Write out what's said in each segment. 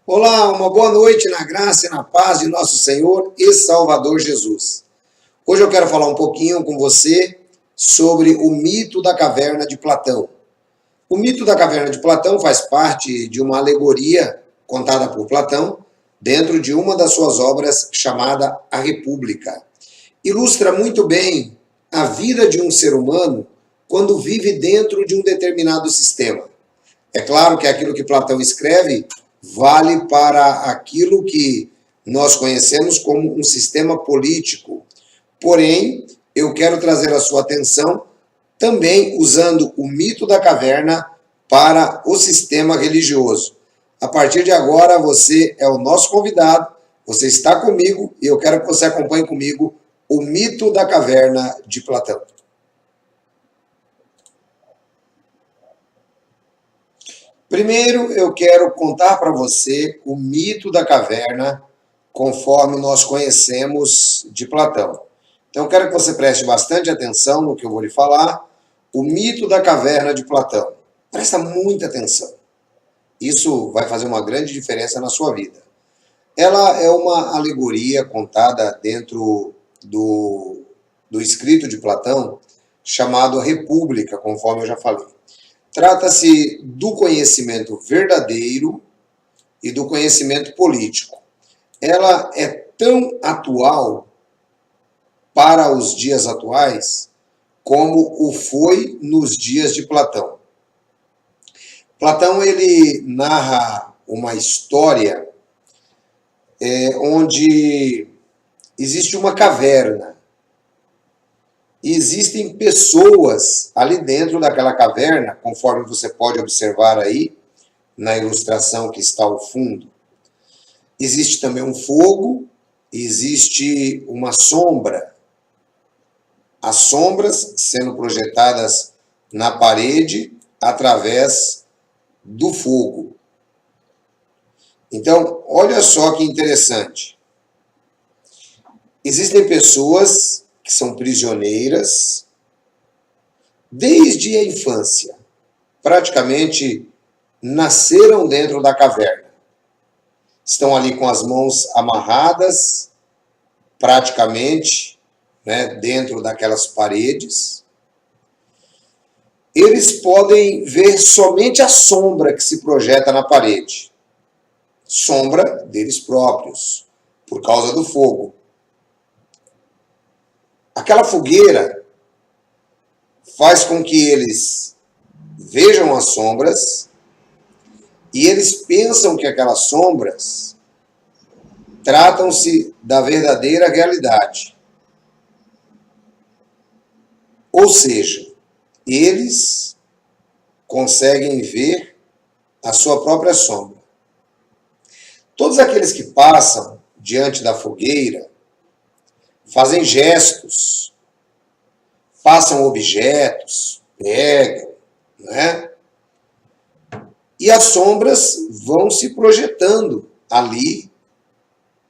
Olá, uma boa noite na graça e na paz de nosso Senhor e Salvador Jesus. Hoje eu quero falar um pouquinho com você sobre o mito da caverna de Platão. O mito da caverna de Platão faz parte de uma alegoria contada por Platão dentro de uma das suas obras chamada A República. Ilustra muito bem a vida de um ser humano quando vive dentro de um determinado sistema. É claro que aquilo que Platão escreve vale para aquilo que nós conhecemos como um sistema político. Porém, eu quero trazer a sua atenção também usando o mito da caverna para o sistema religioso. A partir de agora, você é o nosso convidado, você está comigo e eu quero que você acompanhe comigo o mito da caverna de Platão. Primeiro, eu quero contar para você o mito da caverna, conforme nós conhecemos de Platão. Então, eu quero que você preste bastante atenção no que eu vou lhe falar. O mito da caverna de Platão. Presta muita atenção. Isso vai fazer uma grande diferença na sua vida. Ela é uma alegoria contada dentro do escrito de Platão, chamado República, conforme eu já falei. Trata-se do conhecimento verdadeiro e do conhecimento político. Ela é tão atual para os dias atuais como o foi nos dias de Platão. Platão ele narra uma história onde existe uma caverna. E existem pessoas ali dentro daquela caverna, conforme você pode observar aí na ilustração que está ao fundo. Existe também um fogo, existe uma sombra. As sombras sendo projetadas na parede através do fogo. Então, olha só que interessante. Existem pessoas que são prisioneiras desde a infância. Praticamente nasceram dentro da caverna. Estão ali com as mãos amarradas, praticamente, dentro daquelas paredes. Eles podem ver somente a sombra que se projeta na parede. Sombra deles próprios, por causa do fogo. Aquela fogueira faz com que eles vejam as sombras e eles pensam que aquelas sombras tratam-se da verdadeira realidade. Ou seja, eles conseguem ver a sua própria sombra. Todos aqueles que passam diante da fogueira fazem gestos, passam objetos, pegam, E as sombras vão se projetando ali,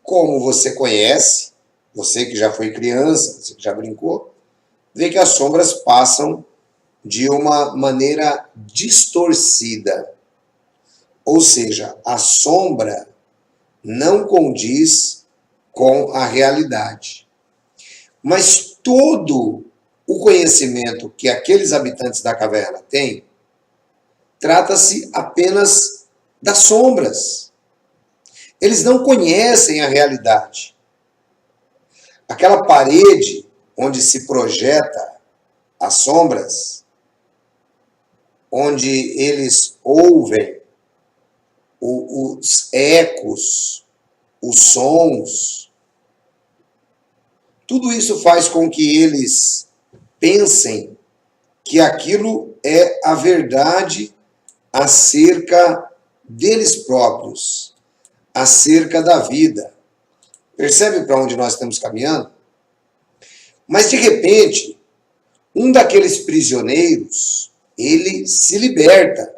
como você conhece, você que já foi criança, você que já brincou, vê que as sombras passam de uma maneira distorcida. Ou seja, a sombra não condiz com a realidade. Mas todo o conhecimento que aqueles habitantes da caverna têm, trata-se apenas das sombras. Eles não conhecem a realidade. Aquela parede onde se projeta as sombras, onde eles ouvem os ecos, os sons, tudo isso faz com que eles pensem que aquilo é a verdade acerca deles próprios, acerca da vida. Percebe para onde nós estamos caminhando? Mas, de repente, um daqueles prisioneiros, ele se liberta.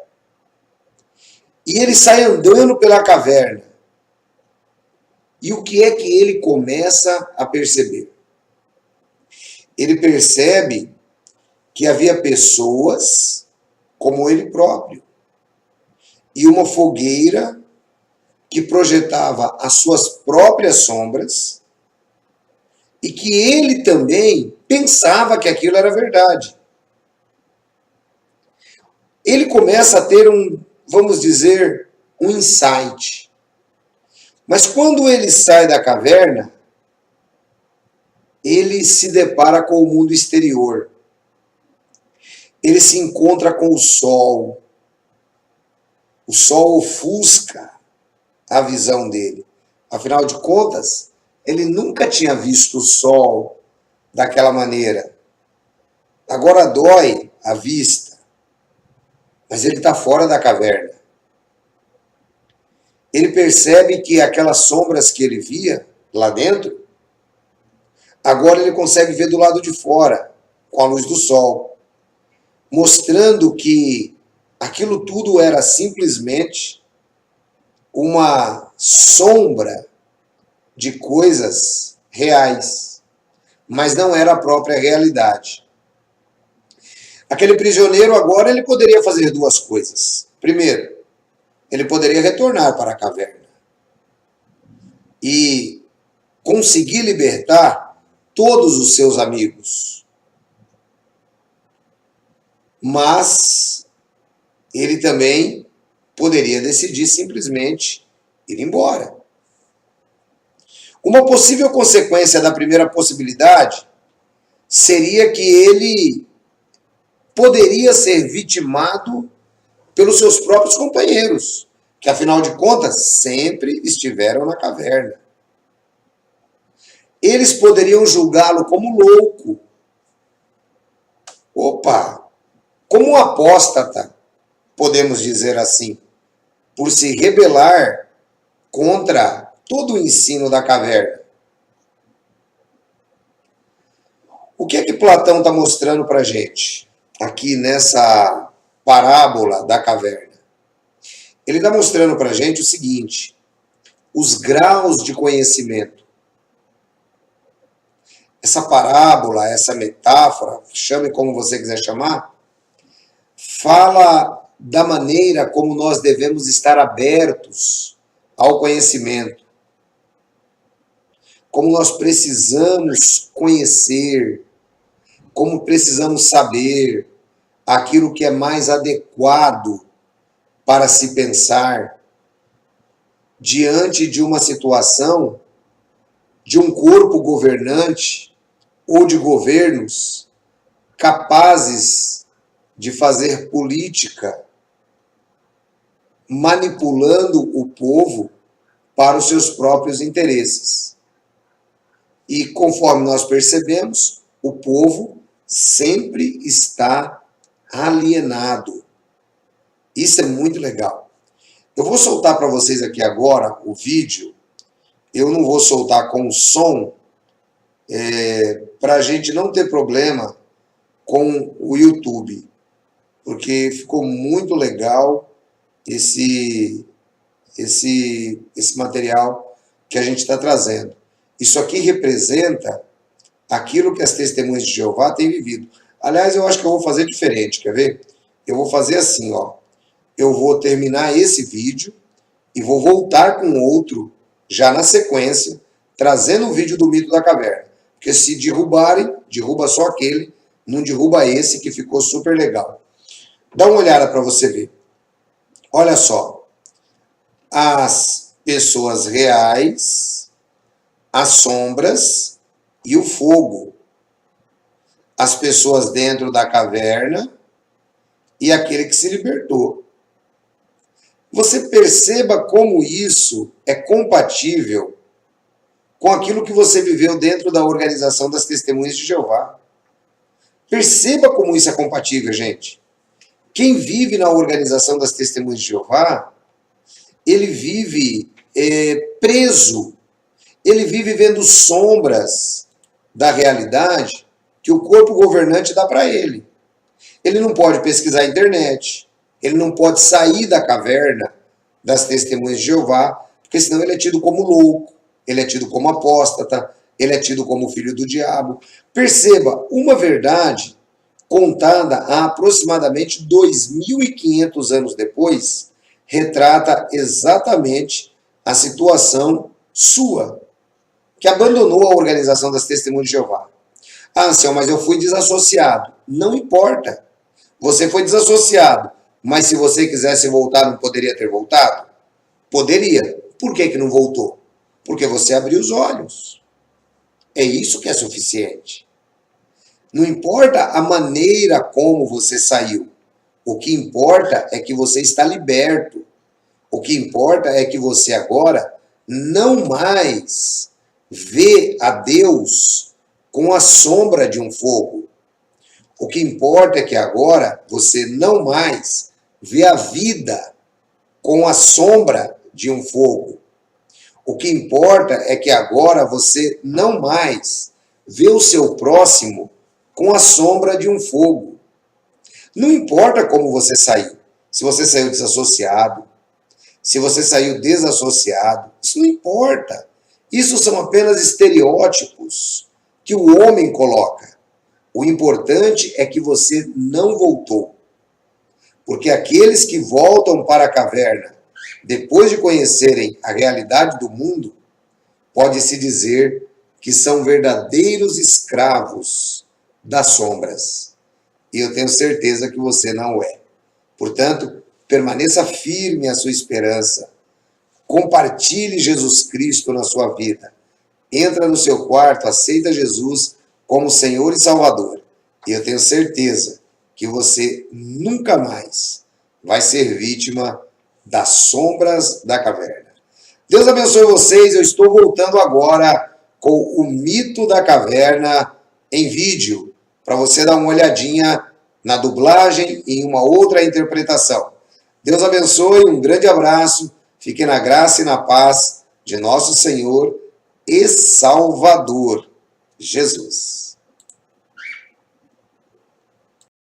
E ele sai andando pela caverna. E o que é que ele começa a perceber? Ele percebe que havia pessoas como ele próprio. E uma fogueira que projetava as suas próprias sombras e que ele também pensava que aquilo era verdade. Ele começa a ter vamos dizer, um insight. Mas quando ele sai da caverna, ele se depara com o mundo exterior. Ele se encontra com o sol. O sol ofusca a visão dele. Afinal de contas, ele nunca tinha visto o sol daquela maneira. Agora dói a vista, mas ele está fora da caverna. Ele percebe que aquelas sombras que ele via lá dentro, agora ele consegue ver do lado de fora, com a luz do sol, mostrando que aquilo tudo era simplesmente uma sombra de coisas reais, mas não era a própria realidade. Aquele prisioneiro agora ele poderia fazer duas coisas. Primeiro, ele poderia retornar para a caverna e conseguir libertar todos os seus amigos. Mas ele também poderia decidir simplesmente ir embora. Uma possível consequência da primeira possibilidade seria que ele poderia ser vitimado pelos seus próprios companheiros, que afinal de contas sempre estiveram na caverna. Eles poderiam julgá-lo como louco. Opa! Como um apóstata, podemos dizer assim, por se rebelar contra todo o ensino da caverna. O que é que Platão está mostrando para a gente aqui nessa parábola da caverna? Ele está mostrando para a gente o seguinte: os graus de conhecimento. Essa parábola, essa metáfora, chame como você quiser chamar, fala da maneira como nós devemos estar abertos ao conhecimento. Como nós precisamos conhecer, como precisamos saber aquilo que é mais adequado para se pensar diante de uma situação de um corpo governante ou de governos capazes de fazer política manipulando o povo para os seus próprios interesses. E conforme nós percebemos, o povo sempre está alienado. Isso é muito legal. Eu vou soltar para vocês aqui agora o vídeo. Eu não vou soltar com o som, para a gente não ter problema com o YouTube, porque ficou muito legal esse material que a gente está trazendo. Isso aqui representa aquilo que as testemunhas de Jeová têm vivido. Aliás, eu acho que eu vou fazer diferente, quer ver? Eu vou fazer assim, ó. Eu vou terminar esse vídeo e vou voltar com outro, já na sequência, trazendo o vídeo do mito da caverna. Porque se derrubarem, derruba só aquele, não derruba esse que ficou super legal. Dá uma olhada para você ver. Olha só. As pessoas reais, as sombras e o fogo. As pessoas dentro da caverna e aquele que se libertou. Você perceba como isso é compatível com aquilo que você viveu dentro da organização das Testemunhas de Jeová. Perceba como isso é compatível, gente. Quem vive na organização das Testemunhas de Jeová, ele vive preso, ele vive vendo sombras da realidade que o corpo governante dá para ele. Ele não pode pesquisar a internet, ele não pode sair da caverna das testemunhas de Jeová, porque senão ele é tido como louco, ele é tido como apóstata, ele é tido como filho do diabo. Perceba, uma verdade contada há aproximadamente 2.500 anos depois, retrata exatamente a situação sua, que abandonou a organização das testemunhas de Jeová. Ah, Anselmo, mas eu fui desassociado. Não importa. Você foi desassociado, mas se você quisesse voltar, não poderia ter voltado? Poderia. Por que não voltou? Porque você abriu os olhos. É isso que é suficiente. Não importa a maneira como você saiu. O que importa é que você está liberto. O que importa é que você agora não mais vê a Deus com a sombra de um fogo. O que importa é que agora você não mais vê a vida com a sombra de um fogo. O que importa é que agora você não mais vê o seu próximo com a sombra de um fogo. Não importa como você saiu. Se você saiu desassociado, se você saiu desassociado, isso não importa. Isso são apenas estereótipos que o homem coloca. O importante é que você não voltou. Porque aqueles que voltam para a caverna, depois de conhecerem a realidade do mundo, pode-se dizer que são verdadeiros escravos das sombras. E eu tenho certeza que você não é. Portanto, permaneça firme a sua esperança. Compartilhe Jesus Cristo na sua vida. Entra no seu quarto, aceita Jesus como Senhor e Salvador. E eu tenho certeza que você nunca mais vai ser vítima das sombras da caverna. Deus abençoe vocês. Eu estou voltando agora com o mito da caverna em vídeo, para você dar uma olhadinha na dublagem e em uma outra interpretação. Deus abençoe, um grande abraço, fique na graça e na paz de nosso Senhor e Salvador, Jesus.